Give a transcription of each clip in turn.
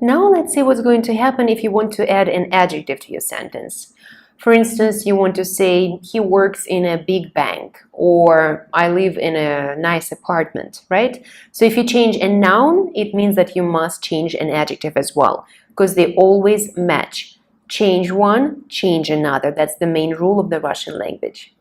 Now let's see what's going to happen if you want to add an adjective to your sentence. For instance, you want to say, he works in a big bank, or I live in a nice apartment, right? So if you change a noun, it means that you must change an adjective as well, because they always match. Change one, change another. That's the main rule of the Russian language.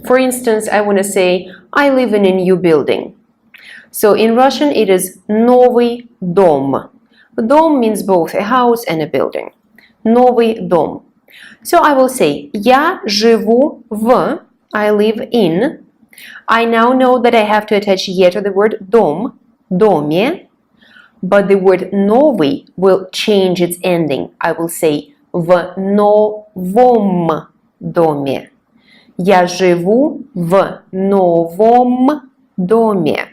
For instance, I want to say, I live in a new building. So in Russian, it is новый дом. Дом means both a house and a building. Новый дом. So I will say, я живу в, I live in. I now know that I have to attach ye to the word дом, доме. But the word новый will change its ending. I will say, в новом доме. Я живу в новом доме.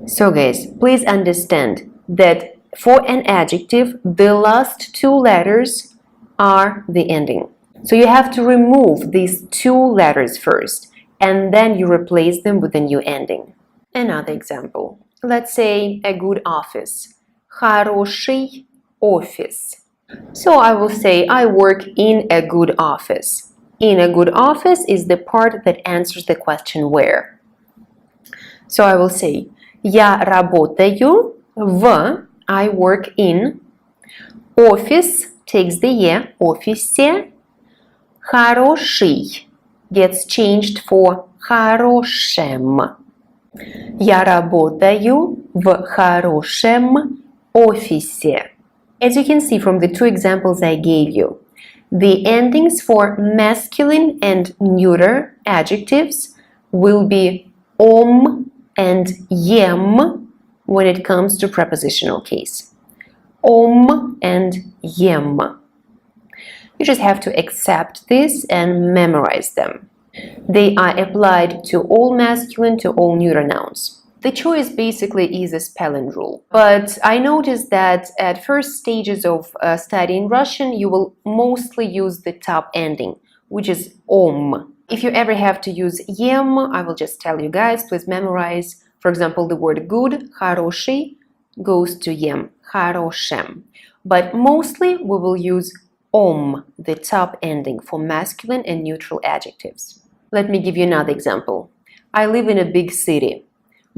So guys, please understand that for an adjective, the last two letters are the ending. So you have to remove these two letters first, and then you replace them with a new ending. Another example. Let's say a good office. Хороший офис. So I will say, I work in a good office. In a good office is the part that answers the question where. So I will say, я работаю в, I work in, офис takes the ye, офисе, хороший gets changed for хорошем. Я работаю в хорошем офисе. As you can see from the two examples I gave you, the endings for masculine and neuter adjectives will be om and yem when it comes to prepositional case. Om and yem. You just have to accept this and memorize them. They are applied to all masculine, to all neuter nouns. The choice basically is a spelling rule, but I noticed that at first stages of studying Russian, you will mostly use the top ending, which is om. If you ever have to use yem, I will just tell you guys, please memorize. For example, the word good, хороший, goes to yem, хорошем. But mostly we will use om, the top ending, for masculine and neutral adjectives. Let me give you another example. I live in a big city.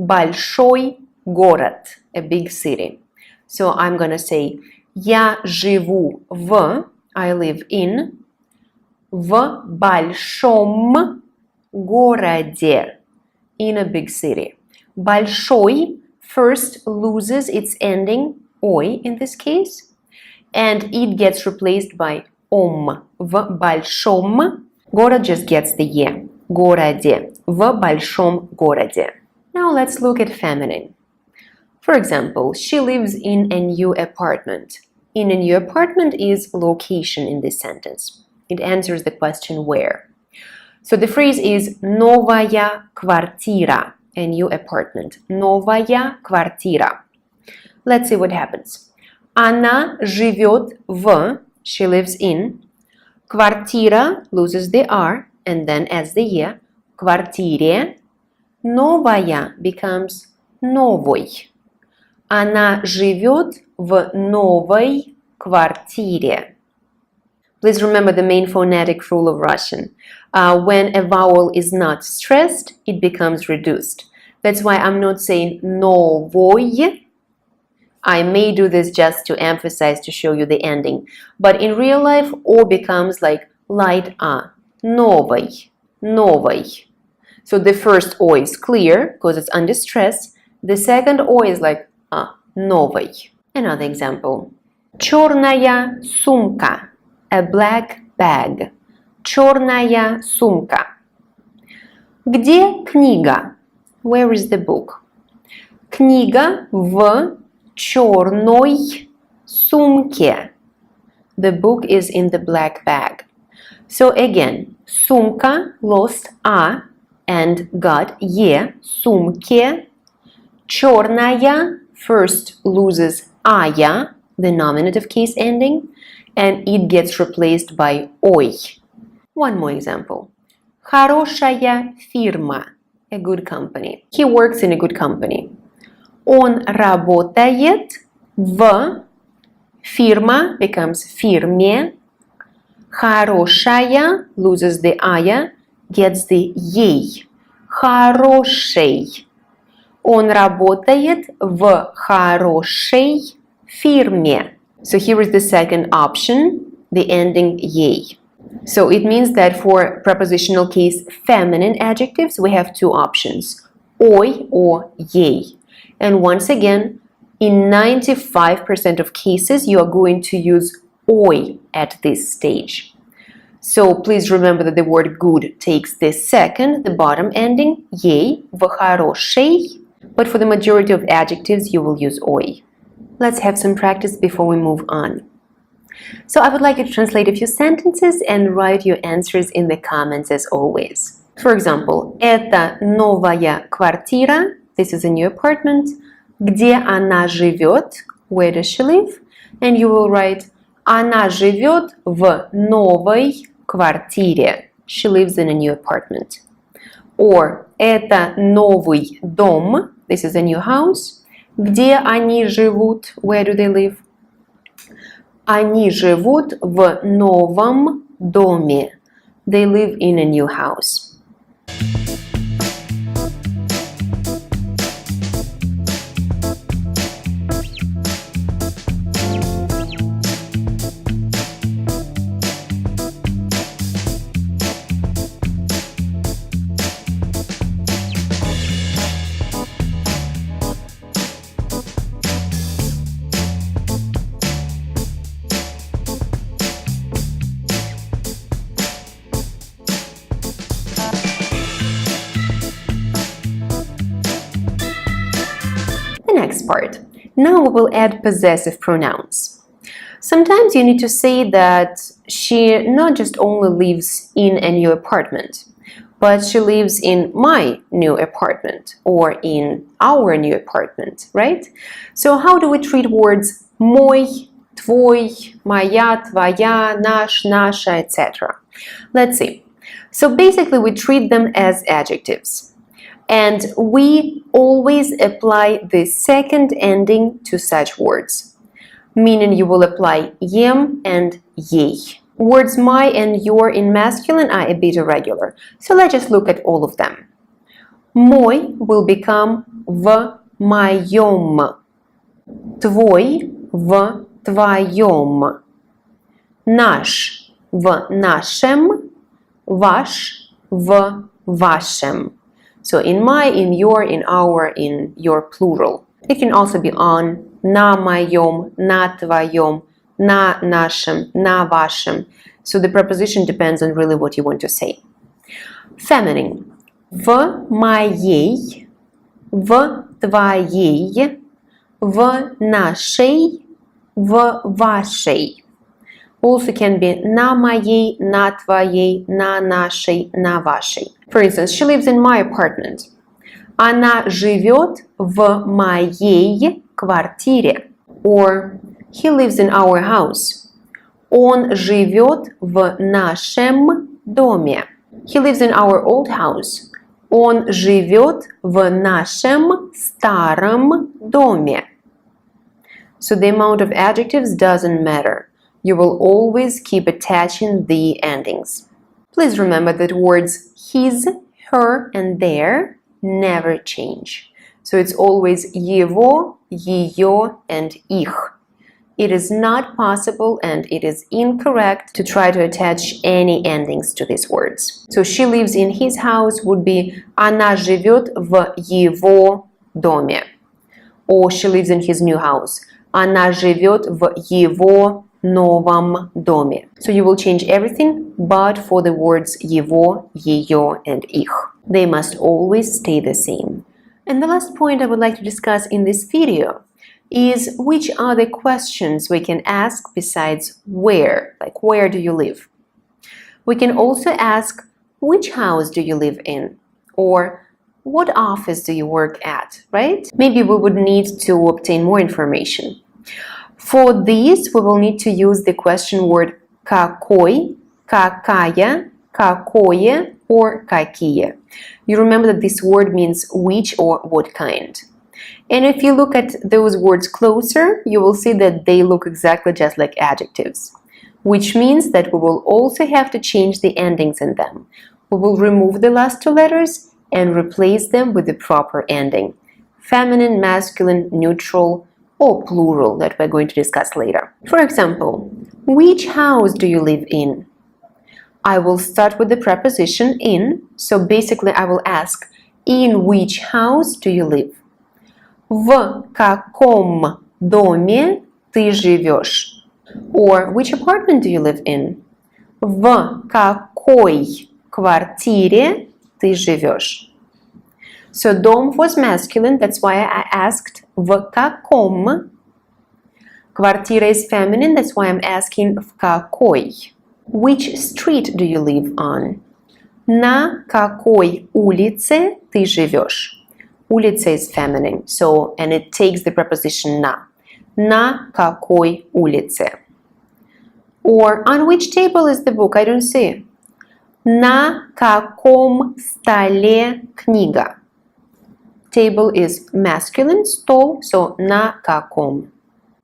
Большой город, a big city. So I'm gonna say, я живу в, I live in, в большом городе, in a big city. Большой first loses its ending, ой in this case, and it gets replaced by om. В большом, город just gets the ye, городе, в большом городе. Now let's look at feminine. For example, she lives in a new apartment. In a new apartment is location in this sentence. It answers the question where. So the phrase is новая квартира, a new apartment. Новая квартира. Let's see what happens. Она живет в, she lives in. Квартира loses the R and then adds the E. Квартире. Новая becomes новой. Она живет в новой квартире. Please remember the main phonetic rule of Russian. When a vowel is not stressed, it becomes reduced. That's why I'm not saying новой. I may do this just to emphasize, to show you the ending. But in real life, O becomes like light A. Новой. Новой. So the first O is clear because it's under stress. The second O is like новой. Another example. Черная сумка. A black bag. Черная сумка. Где книга? Where is the book? Книга в черной сумке. The book is in the black bag. So again, сумка lost A and got Е, сумке. Черная first loses ая, the nominative case ending, and it gets replaced by ой. One more example. Хорошая фирма. A good company. He works in a good company. Он работает в... Фирма becomes фирме. Хорошая loses the ая, gets the ей. Хорошей. Он работает в хорошей фирме. So here is the second option, the ending ей. So it means that for prepositional case feminine adjectives, we have two options, ой or ей. And once again, in 95% of cases, you are going to use ой at this stage. So please remember that the word good takes the second, the bottom ending, ей, в хорошей. But for the majority of adjectives, you will use ой. Let's have some practice before we move on. So I would like you to translate a few sentences and write your answers in the comments as always. For example, это новая квартира, this is a new apartment. Где она живет, where does she live? And you will write, она живет в новой квартире. She lives in a new apartment. Or, это новый дом, this is a new house. Где они живут, where do they live? Они живут в новом доме. They live in a new house. Next part. Now we will add possessive pronouns. Sometimes you need to say that she not just only lives in a new apartment, but she lives in my new apartment or in our new apartment, right? So how do we treat words мой, твой, моя, твоя, наш, наша, etc.? Let's see. So basically we treat them as adjectives. And we always apply the second ending to such words, meaning you will apply ем and ей. Words my and your in masculine are a bit irregular, so let's just look at all of them. Мой will become в моем, твой в твоем, наш в нашем, ваш в вашем. So in my, in your, in our, in your plural. It can also be on, на моем, на твоем, на нашем, на вашем. So the preposition depends on really what you want to say. Feminine. В моей, в твоей, в нашей, в вашей. Also can be на моей, на твоей, на нашей, на вашей. For instance, she lives in my apartment. Она живет в моей квартире. Or he lives in our house. Он живет в нашем доме. He lives in our old house. Он живет в нашем старом доме. So the amount of adjectives doesn't matter. You will always keep attaching the endings. Please remember that words his, her, and their never change. So it's always его, ее, and их. It is not possible and it is incorrect to try to attach any endings to these words. So she lives in his house would be она живет в его доме. Or she lives in his new house. Она живет в его новом доме. So you will change everything but for the words его, ее, and их. They must always stay the same. And the last point I would like to discuss in this video is which are the questions we can ask besides where, like where do you live? We can also ask which house do you live in, or what office do you work at, right? Maybe we would need to obtain more information. For these, we will need to use the question word какой, какая, какое or какие. You remember that this word means which or what kind. And if you look at those words closer, you will see that they look exactly just like adjectives, which means that we will also have to change the endings in them. We will remove the last two letters and replace them with the proper ending: feminine, masculine, neutral, or plural that we're going to discuss later. For example, which house do you live in? I will start with the preposition in, so basically I will ask, in which house do you live? В каком доме ты живешь? Or which apartment do you live in? В какой квартире ты живешь? So дом was masculine, that's why I asked в каком. Квартира is feminine, that's why I'm asking в какой. Which street do you live on? На какой улице ты живешь? Улица is feminine, so and it takes the preposition на. На какой улице? Or on which table is the book? I don't see. На каком столе книга? Table is masculine, стол, so на каком.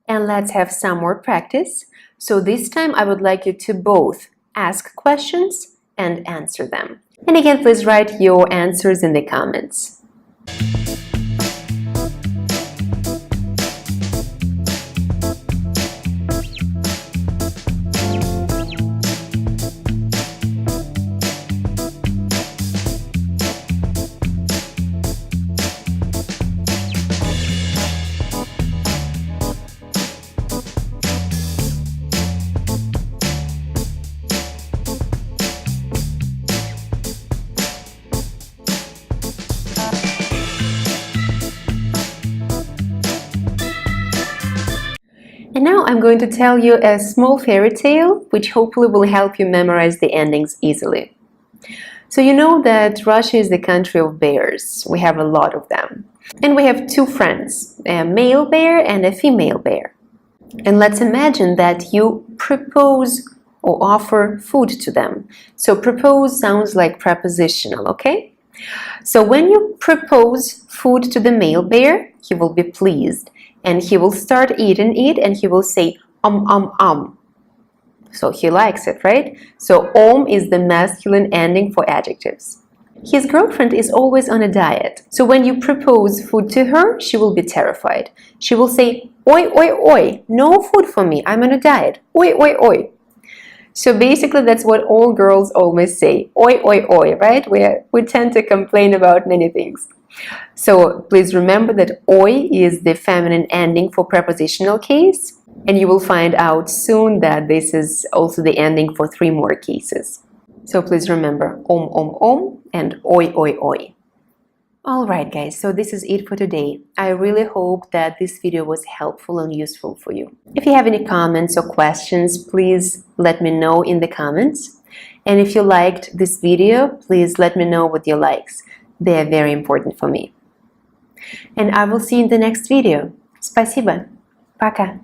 And let's have some more practice. So this time I would like you to both ask questions and answer them. And again, please write your answers in the comments. And now I'm going to tell you a small fairy tale which hopefully will help you memorize the endings easily. So you know that Russia is the country of bears. We have a lot of them. And we have two friends, a male bear and a female bear. And let's imagine that you propose or offer food to them. So propose sounds like prepositional, okay? So when you propose food to the male bear, he will be pleased. And he will start eating it and he will say So he likes it, right? So is the masculine ending for adjectives. His girlfriend is always on a diet. So when you propose food to her, she will be terrified. She will say, oi, oi, oi, no food for me, I'm on a diet. Oi, oi, oi. So basically that's what all girls always say. Oi, oi, oi, right? We tend to complain about many things. So please remember that oi is the feminine ending for prepositional case, and you will find out soon that this is also the ending for 3 more cases. So please remember and oi, oi, oi. Alright guys, so this is it for today. I really hope that this video was helpful and useful for you. If you have any comments or questions, please let me know in the comments. And if you liked this video, please let me know with your likes. They are very important for me. And I will see you in the next video. Спасибо. Пока.